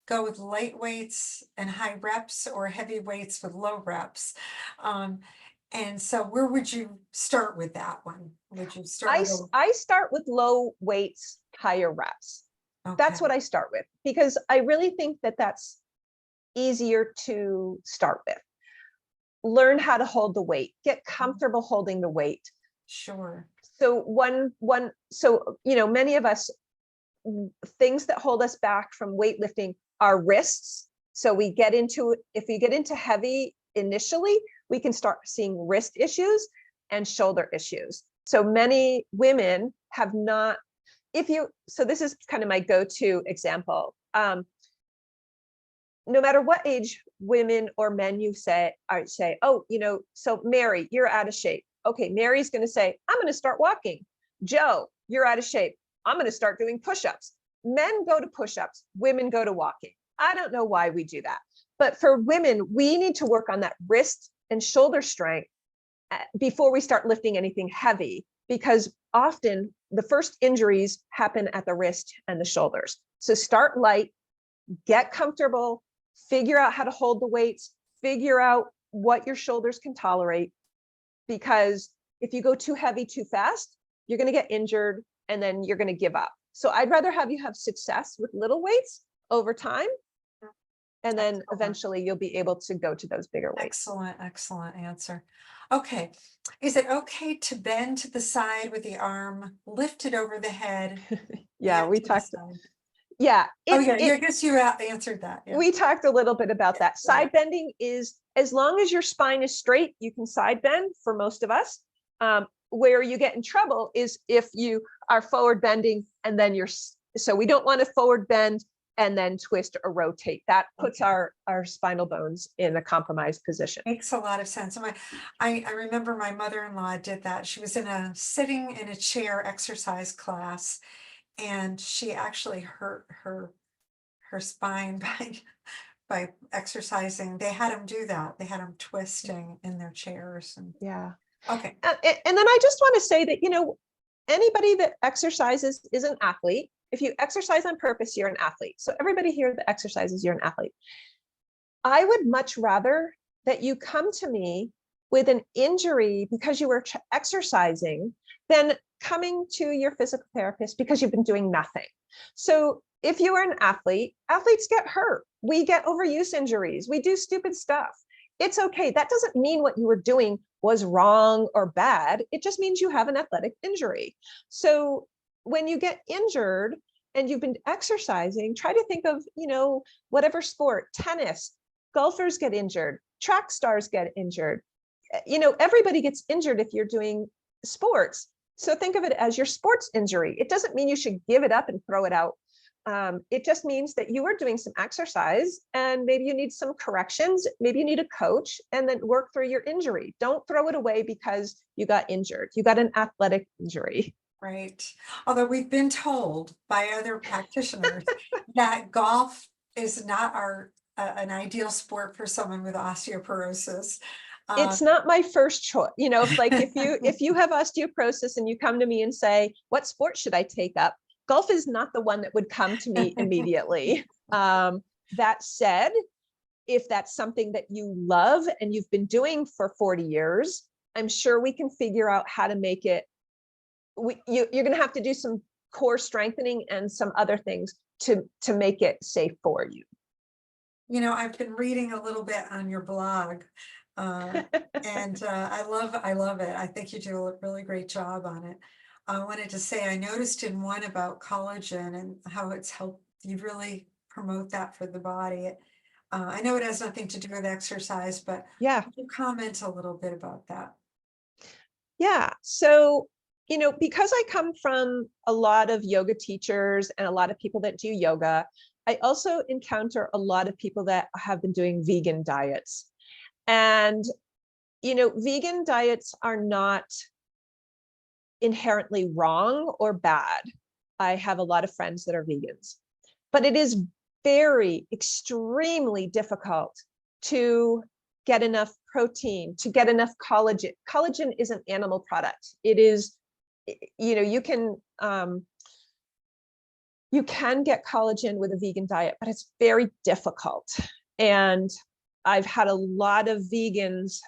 go with light weights and high reps or heavy weights with low reps. And so where would you start with that one? Would you start with I start with low weights, higher reps. That's what I start with, because I really think that that's easier to start with. Learn how to hold the weight, get comfortable holding the weight. Sure. So many of us, things that hold us back from weightlifting are wrists. So if we get into heavy initially, we can start seeing wrist issues and shoulder issues. So many women have not, so this is kind of my go-to example. No matter what age women or men you say, oh, so Mary, you're out of shape. Okay, Mary's going to say, I'm going to start walking. Joe, you're out of shape. I'm going to start doing push-ups. Men go to push-ups, women go to walking. I don't know why we do that. But for women, we need to work on that wrist and shoulder strength before we start lifting anything heavy, because often the first injuries happen at the wrist and the shoulders. So start light, get comfortable, figure out how to hold the weights, figure out what your shoulders can tolerate, because if you go too heavy too fast, you're going to get injured and then you're going to give up. So I'd rather have you have success with little weights over time, and then eventually you'll be able to go to those bigger weights. Excellent answer. Okay. Is it okay to bend to the side with the arm lifted over the head? Yeah, we to the talked. side? Yeah. I guess you answered that. Yeah. We talked a little bit about that. Side bending is, as long as your spine is straight, you can side bend for most of us. Where you get in trouble is if you are forward bending and then so we don't want to forward bend and then twist or rotate. That puts our spinal bones in a compromised position. Makes a lot of sense. I remember my mother-in-law did that. She was sitting in a chair exercise class, and she actually hurt her spine by exercising. They had them do that. They had them twisting in their chairs. And yeah. Okay. And then I just want to say that, anybody that exercises is an athlete. If you exercise on purpose, you're an athlete. So everybody here that exercises, you're an athlete. I would much rather that you come to me with an injury because you were exercising than coming to your physical therapist because you've been doing nothing. So if you are an athlete, athletes get hurt. We get overuse injuries. We do stupid stuff. It's okay. That doesn't mean what you were doing was wrong or bad. It just means you have an athletic injury. So when you get injured and you've been exercising, try to think of, whatever sport, tennis, golfers get injured, track stars get injured. Everybody gets injured if you're doing sports. So think of it as your sports injury. It doesn't mean you should give it up and throw it out. It just means that you are doing some exercise and maybe you need some corrections. Maybe you need a coach, and then work through your injury. Don't throw it away because you got injured. You got an athletic injury. Right. Although we've been told by other practitioners that golf is not an ideal sport for someone with osteoporosis. It's not my first choice. If you have osteoporosis and you come to me and say, what sport should I take up? Golf is not the one that would come to me immediately. That said, if that's something that you love and you've been doing for 40 years, I'm sure we can figure out how to make it. You're going to have to do some core strengthening and some other things to make it safe for you. I've been reading a little bit on your blog I love it. I think you do a really great job on it. I wanted to say, I noticed in one about collagen and how it's helped you really promote that for the body. I know it has nothing to do with exercise, but Yeah. could you comment a little bit about that? Yeah. So, because I come from a lot of yoga teachers and a lot of people that do yoga, I also encounter a lot of people that have been doing vegan diets. And, vegan diets are not inherently wrong or bad. I have a lot of friends that are vegans, but it is very extremely difficult to get enough protein, to get enough collagen. Collagen is an animal product. It is, you can get collagen with a vegan diet, but it's very difficult. And I've had a lot of vegans,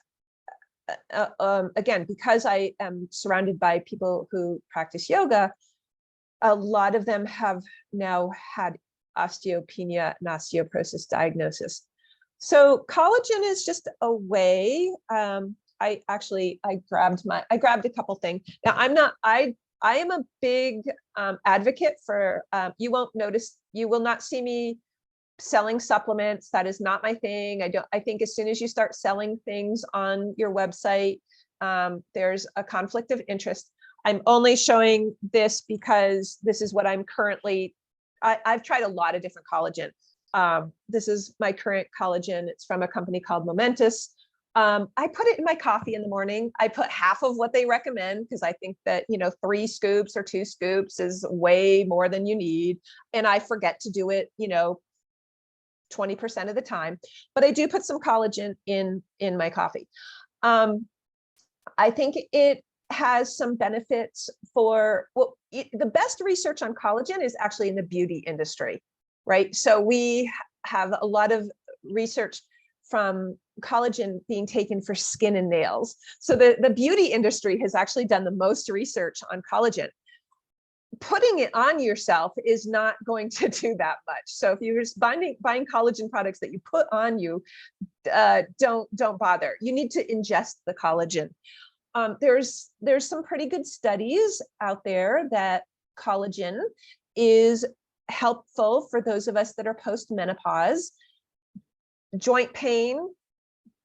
again, because I am surrounded by people who practice yoga, a lot of them have now had osteopenia and osteoporosis diagnosis. So collagen is just a way. I grabbed a couple things. Now I am a big advocate for, you will not see me selling supplements. That is not my thing. I think as soon as you start selling things on your website, there's a conflict of interest. I'm only showing this because this is what I'm currently, I've tried a lot of different collagen. This is my current collagen. It's from a company called Momentous. I put it in my coffee in the morning. I put half of what they recommend because I think that, 3 scoops or 2 scoops is way more than you need. And I forget to do it, 20% of the time, but I do put some collagen in my coffee. I think it has some benefits for, the best research on collagen is actually in the beauty industry, right? So we have a lot of research from collagen being taken for skin and nails. So the beauty industry has actually done the most research on collagen. Putting it on yourself is not going to do that much. So if you're just buying collagen products that you put on you, don't bother. You need to ingest the collagen. There's some pretty good studies out there that collagen is helpful for those of us that are post-menopause, joint pain,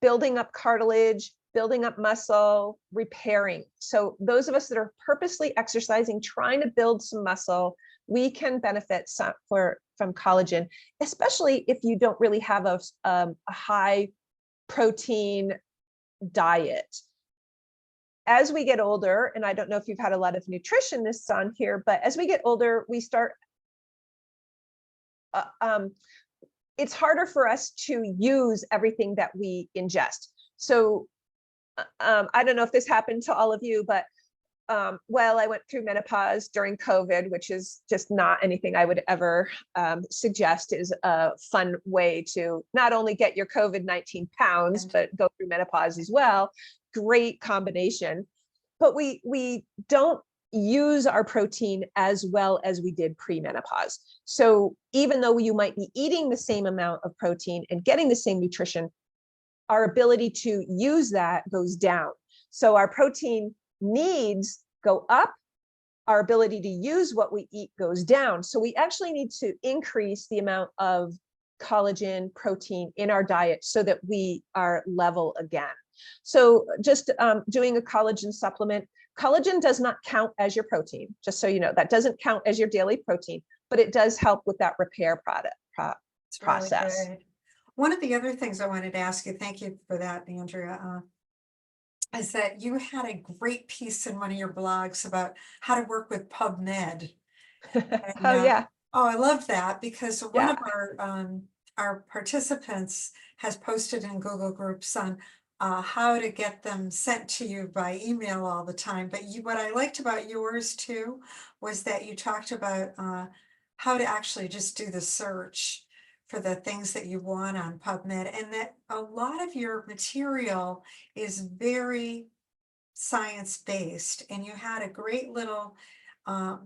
building up cartilage, building up muscle, repairing. So those of us that are purposely exercising, trying to build some muscle, we can benefit from collagen, especially if you don't really have a high protein diet. As we get older, and I don't know if you've had a lot of nutritionists on here, but as we get older, we start, it's harder for us to use everything that we ingest. So I don't know if this happened to all of you, but well, I went through menopause during COVID, which is just not anything I would ever suggest is a fun way to not only get your COVID-19 pounds, but go through menopause as well. Great combination. But we don't use our protein as well as we did pre-menopause. So even though you might be eating the same amount of protein and getting the same nutrition, our ability to use that goes down. So our protein needs go up, our ability to use what we eat goes down. So we actually need to increase the amount of collagen protein in our diet so that we are level again. So just doing a collagen supplement, collagen does not count as your protein, just so you know, that doesn't count as your daily protein, but it does help with that repair process. Really good. One of the other things I wanted to ask you, thank you for that, Andrea, is that you had a great piece in one of your blogs about how to work with PubMed. And, Oh yeah. Oh, I love that because one Yeah. of our participants has posted in Google Groups on how to get them sent to you by email all the time. But what I liked about yours too was that you talked about how to actually just do the search for the things that you want on PubMed, and that a lot of your material is very science-based, and you had a great little blurb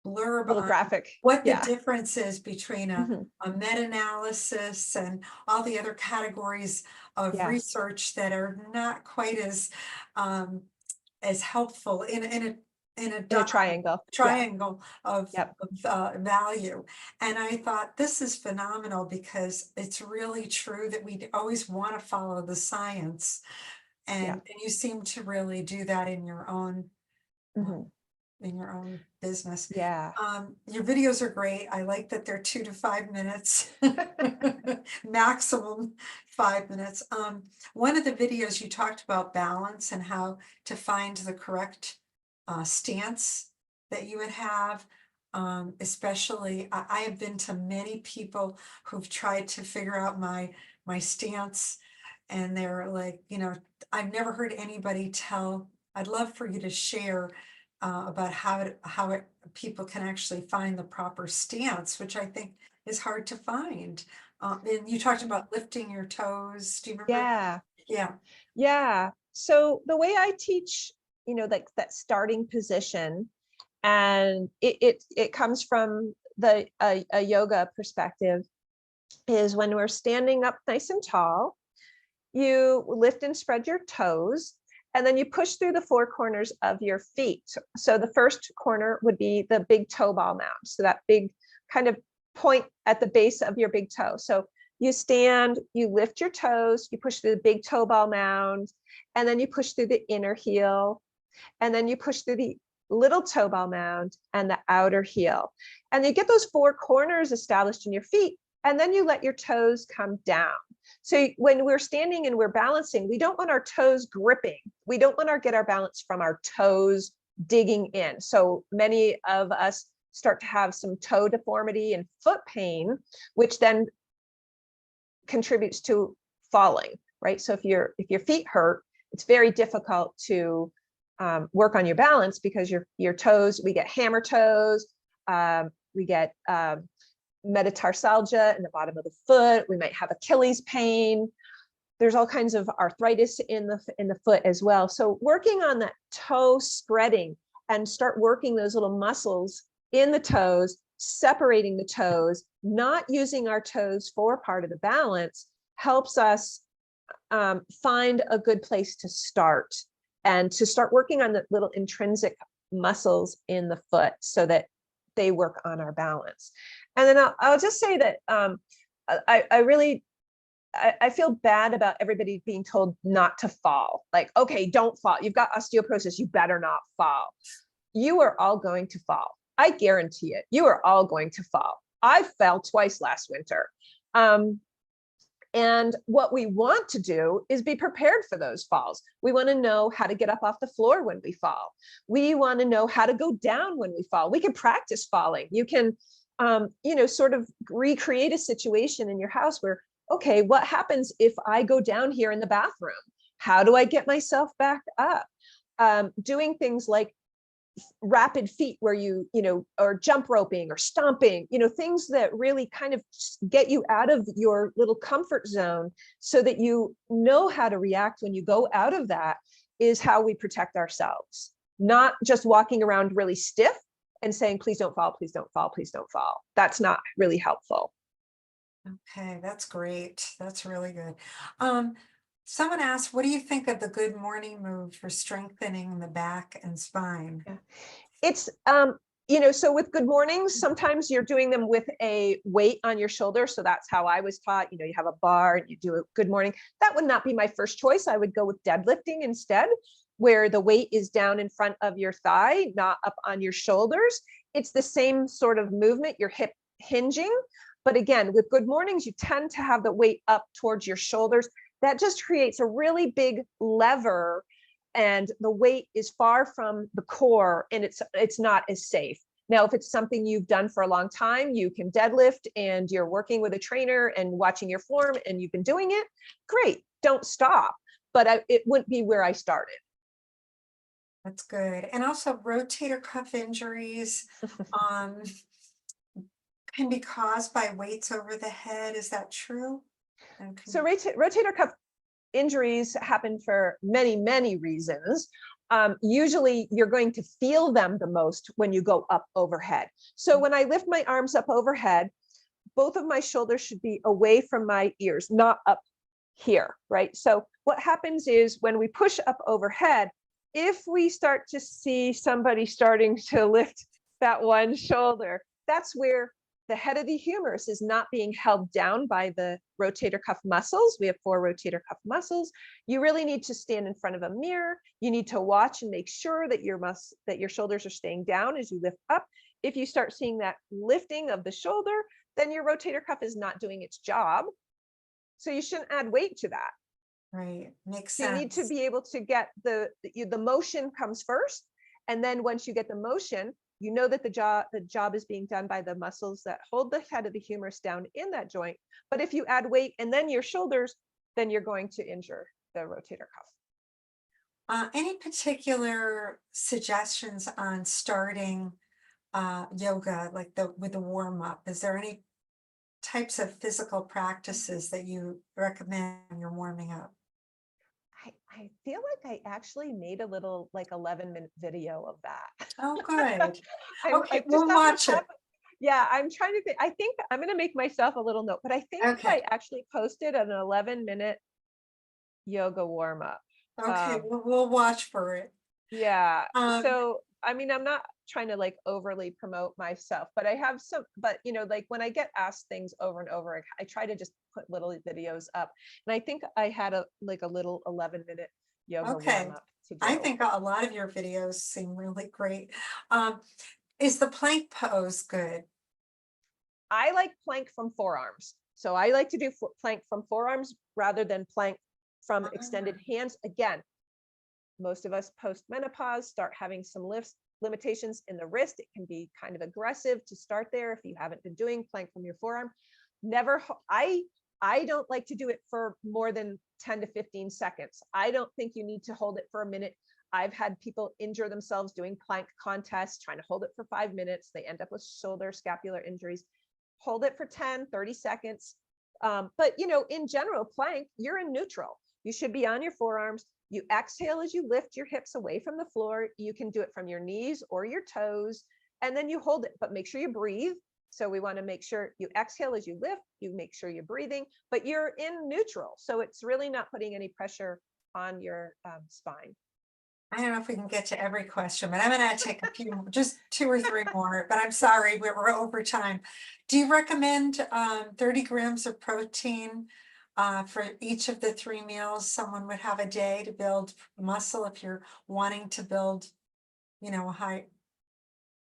Little on graphic. what the Yeah. difference is between a meta-analysis and all the other categories of Yeah. research that are not quite as helpful in a In a triangle. Yeah. triangle of, Yep. value. And I thought this is phenomenal because it's really true that we always want to follow the science. Yeah. And you seem to really do that in your own Mhm. business. Yeah. Your videos are great. I like that they're 2 to 5 minutes, maximum 5 minutes. One of the videos you talked about balance and how to find the correct stance that you would have. Especially, I have been to many people who've tried to figure out my stance, and they're like, I've never heard anybody tell. I'd love for you to share about how people can actually find the proper stance, which I think is hard to find. And you talked about lifting your toes. Do you remember? Yeah. Yeah. Yeah. So the way I teach, like that starting position, and it comes from the a yoga perspective, is when we're standing up nice and tall, you lift and spread your toes, and then you push through the four corners of your feet. So the first corner would be the big toe ball mound. So that big kind of point at the base of your big toe. So you stand, you lift your toes, you push through the big toe ball mound, and then you push through the inner heel, and then you push through the little toe ball mound and the outer heel. And you get those four corners established in your feet, and then you let your toes come down. So when we're standing and we're balancing, we don't want our toes gripping. We don't want to get our balance from our toes digging in. So many of us start to have some toe deformity and foot pain, which then contributes to falling, right? So if your feet hurt, it's very difficult to work on your balance, because your toes, we get hammer toes, we get metatarsalgia in the bottom of the foot. We might have Achilles pain. There's all kinds of arthritis in the foot as well. So working on that toe spreading, and start working those little muscles in the toes, separating the toes, not using our toes for part of the balance, helps us find a good place to start, and to start working on the little intrinsic muscles in the foot so that they work on our balance. And then I'll just say that I feel bad about everybody being told not to fall. Like, okay, don't fall. You've got osteoporosis, you better not fall. You are all going to fall. I guarantee it. You are all going to fall. I fell twice last winter. And what we want to do is be prepared for those falls. We want to know how to get up off the floor when we fall. We want to know how to go down when we fall. We can practice falling. You can, sort of recreate a situation in your house where, okay, what happens if I go down here in the bathroom? How do I get myself back up? Doing things like rapid feet, where or jump roping or stomping, things that really kind of get you out of your little comfort zone, so that you know how to react when you go out of that, is how we protect ourselves. Not just walking around really stiff and saying, please don't fall, please don't fall, please don't fall. That's not really helpful. Okay, that's great. That's really good. Someone asked, what do you think of the good morning move for strengthening the back and spine? Yeah. It's, so with good mornings, sometimes you're doing them with a weight on your shoulder. So that's how I was taught. You have a bar and you do a good morning. That would not be my first choice. I would go with deadlifting instead, where the weight is down in front of your thigh, not up on your shoulders. It's the same sort of movement, your hip hinging. But again, with good mornings, you tend to have the weight up towards your shoulders. That just creates a really big lever, and the weight is far from the core, and it's not as safe. Now, if it's something you've done for a long time, you can deadlift and you're working with a trainer and watching your form and you've been doing it, great, don't stop. But it wouldn't be where I started. That's good. And also rotator cuff injuries can be caused by weights over the head. Is that true? So rotator cuff injuries happen for many, many reasons. Usually you're going to feel them the most when you go up overhead. So when I lift my arms up overhead, both of my shoulders should be away from my ears, not up here, right? So what happens is when we push up overhead, if we start to see somebody starting to lift that one shoulder, that's where the head of the humerus is not being held down by the rotator cuff muscles. We have 4 rotator cuff muscles. You really need to stand in front of a mirror. You need to watch and make sure that your shoulders are staying down as you lift up. If you start seeing that lifting of the shoulder, then your rotator cuff is not doing its job. So you shouldn't add weight to that. Right, makes So you need to sense. be able to get the motion comes first. And then once you get the motion, you know that the job is being done by the muscles that hold the head of the humerus down in that joint. But if you add weight and then your shoulders, then you're going to injure the rotator cuff. Any particular suggestions on starting yoga, like with the warm up? Is there any types of physical practices that you recommend when you're warming up? I feel like I actually made a little like 11-minute video of that. Oh, good. I'm Okay, like just we'll off the watch it. top. Yeah, I'm trying to think. I think I'm going to make myself a little note, but I think Okay. I actually posted an 11-minute yoga warm up. Okay, we'll watch for it. Yeah. Um, So, I mean, I'm not trying to like overly promote myself, but I have some, but like when I get asked things over and over, I try to just put little videos up. And I think I had a little 11-minute yoga Okay. warm up to do. I think a lot of your videos seem really great. Is the plank pose good? I like plank from forearms. So I like to do plank from forearms rather than plank from extended hands. Again, most of us post-menopause start having some limitations in the wrist. It can be kind of aggressive to start there if you haven't been doing plank from your forearm. I don't like to do it for more than 10 to 15 seconds. I don't think you need to hold it for a minute. I've had people injure themselves doing plank contests, trying to hold it for 5 minutes. They end up with shoulder scapular injuries. Hold it for 10, 30 seconds. But in general, plank, you're in neutral. You should be on your forearms. You exhale as you lift your hips away from the floor. You can do it from your knees or your toes, and then you hold it, but make sure you breathe. So we want to make sure you exhale as you lift, you make sure you're breathing, but you're in neutral. So it's really not putting any pressure on your spine. I don't know if we can get to every question, but I'm gonna take a few, just 2 or 3 more, but I'm sorry, we're over time. Do you recommend 30 grams of protein for each of the 3 meals someone would have a day to build muscle if you're wanting to build, a high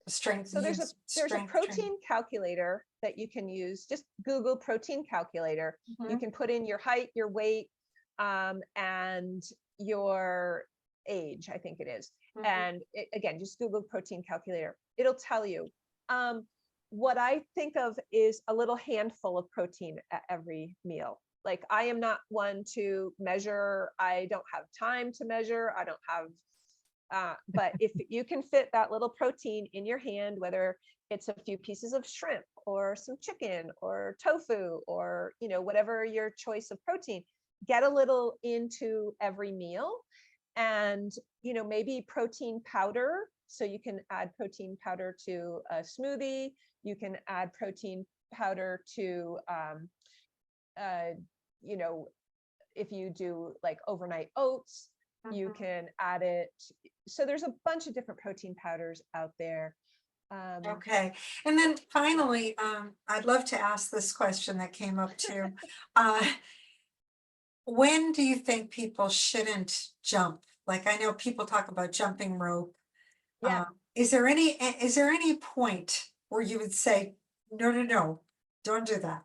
strength? So there's a protein calculator that you can use. Just Google protein calculator. You can put in your height, your weight, and your age, I think it is. And again, just Google protein calculator. It'll tell you. What I think of is a little handful of protein at every meal. Like I am not one to measure. I don't have time to measure. I don't have, but if you can fit that little protein in your hand, whether it's a few pieces of shrimp or some chicken or tofu or, whatever your choice of protein, get a little into every meal. And, maybe protein powder. So you can add protein powder to a smoothie. You can add protein powder to, if you do like overnight oats, you can add it. So there's a bunch of different protein powders out there. Okay. And then finally, I'd love to ask this question that came up too. When do you think people shouldn't jump? Like I know people talk about jumping rope. Yeah. Is there any point where you would say, no, don't do that?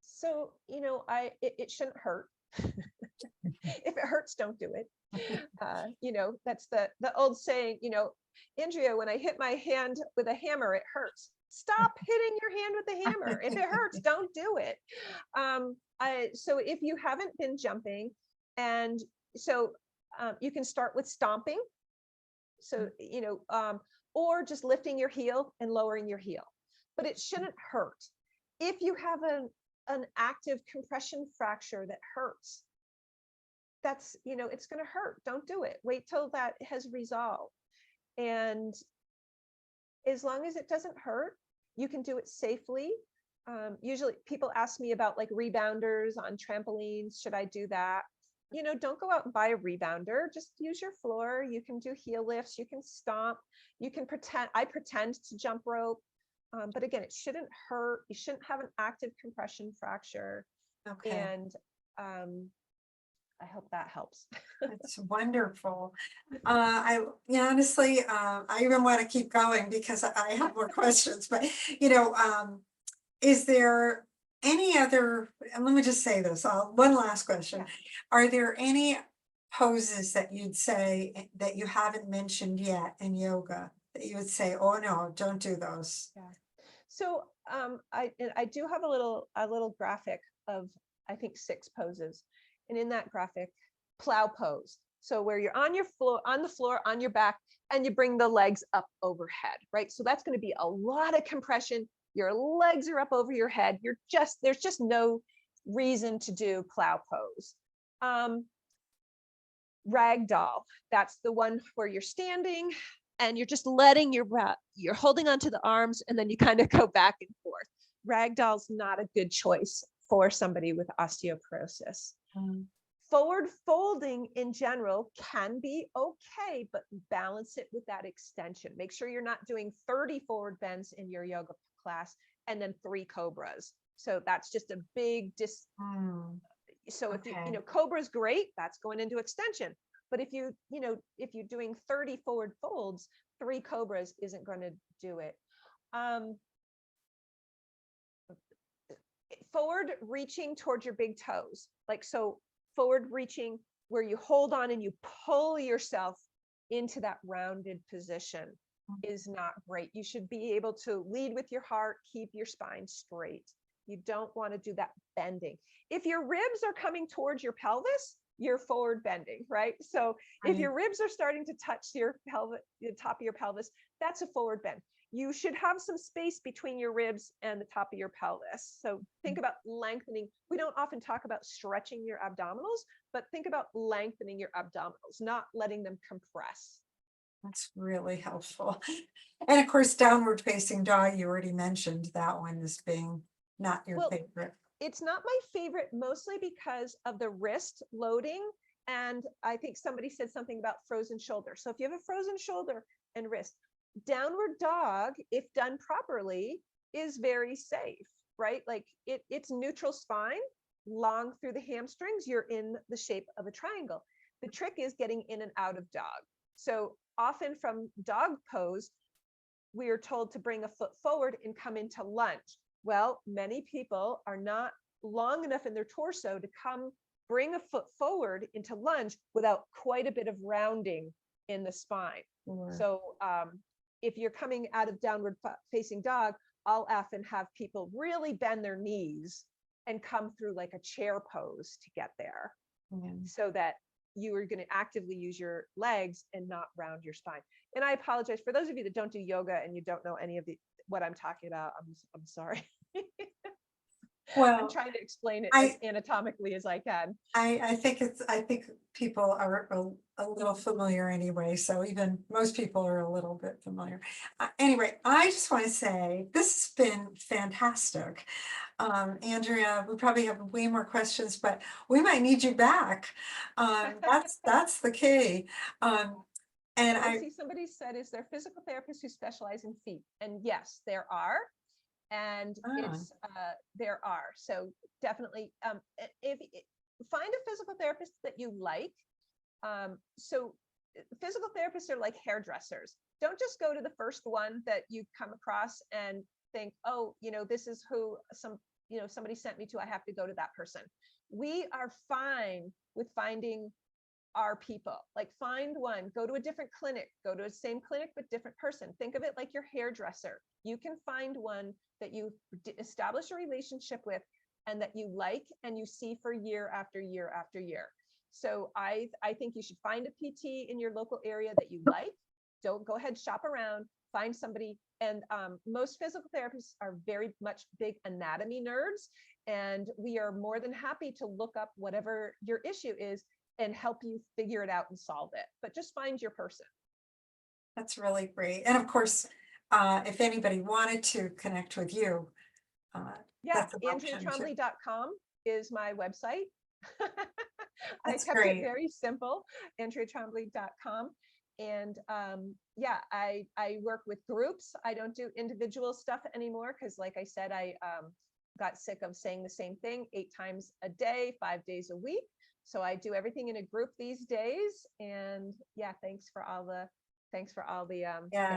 So, it shouldn't hurt. If it hurts, don't do it. That's the old saying, Andrea, when I hit my hand with a hammer, it hurts. Stop hitting your hand with the hammer. If it hurts, don't do it. So if you haven't been jumping, and so you can start with stomping. So, or just lifting your heel and lowering your heel, but it shouldn't hurt. If you have an active compression fracture that hurts, that's, it's going to hurt. Don't do it. Wait till that has resolved. And as long as it doesn't hurt, you can do it safely. Usually people ask me about like rebounders on trampolines. Should I do that? Don't go out and buy a rebounder. Just use your floor. You can do heel lifts. You can stomp. You can pretend. I pretend to jump rope. But again, it shouldn't hurt. You shouldn't have an active compression fracture. Okay, And I hope that helps. that's wonderful. Honestly, I even want to keep going because I have more questions, but is there any other, and let me just say this, one last question. Yeah. Are there any poses that you'd say that you haven't mentioned yet in yoga that you would say, oh no, don't do those? Yeah. So I do have a little graphic of, I think, 6 poses. And in that graphic, plow pose. So where you're on the floor, on your back, and you bring the legs up overhead, right? So that's going to be a lot of compression. Your legs are up over your head. There's just no reason to do plow pose. Ragdoll, that's the one where you're standing and you're just letting you're holding onto the arms, and then you kind of go back and forth. Ragdoll's not a good choice for somebody with osteoporosis. Forward folding in general can be okay, but balance it with that extension. Make sure you're not doing 30 forward bends in your yoga class and then 3 cobras. So that's just a big So if you cobra is great, that's going into extension. But if you're doing 30 forward folds, 3 cobras isn't going to do it. Forward reaching towards your big toes, like so. Forward reaching where you hold on and you pull yourself into that rounded position is not great. You should be able to lead with your heart, keep your spine straight. You don't want to do that bending. If your ribs are coming towards your pelvis, you're forward bending, right? So if your ribs are starting to touch your pelvis, the top of your pelvis, that's a forward bend. You should have some space between your ribs and the top of your pelvis. So think about lengthening. We don't often talk about stretching your abdominals, but think about lengthening your abdominals, not letting them compress. That's really helpful. And of course, downward facing dog, you already mentioned that one as being not your favorite. It's not my favorite, mostly because of the wrist loading. And I think somebody said something about frozen shoulder. So if you have a frozen shoulder and wrist, downward dog, if done properly, is very safe, right? Like it's neutral spine, long through the hamstrings, you're in the shape of a triangle. The trick is getting in and out of dog. So often from dog pose, we are told to bring a foot forward and come into lunge. Well, many people are not long enough in their torso to bring a foot forward into lunge without quite a bit of rounding in the spine. So if you're coming out of downward facing dog, I'll often have people really bend their knees and come through like a chair pose to get there, so that you are going to actively use your legs and not round your spine. And I apologize for those of you that don't do yoga and you don't know any of what I'm talking about. I'm sorry. Well, I'm trying to explain it as anatomically as I can. I think people are a little familiar anyway. So even most people are a little bit familiar. Anyway, I just want to say this has been fantastic. Andrea, we probably have way more questions, but we might need you back. That's the key. And I see somebody said, is there physical therapists who specialize in feet? And yes, there are. And there are. So definitely, if find a physical therapist that you like. So physical therapists are like hairdressers. Don't just go to the first one that you come across and think, oh, this is who somebody sent me to, I have to go to that person. We are fine with finding our people. Like find one, go to a different clinic, go to the same clinic but different person. Think of it like your hairdresser. You can find one that you establish a relationship with and that you like and you see for year after year after year. So I think you should find a PT in your local area that you like. Don't go ahead, shop around, find somebody. And most physical therapists are very much big anatomy nerds, and we are more than happy to look up whatever your issue is and help you figure it out and solve it. But just find your person. That's really great. And of course, if anybody wanted to connect with you, Yeah, That's an option too. AndreaTrombley.com is my website. I That's kept great. it very simple, AndreaTrombley.com. And yeah, I work with groups. I don't do individual stuff anymore because, like I said, I got sick of saying the same thing 8 times a day, 5 days a week. So I do everything in a group these days. And yeah, thanks for all the Yeah.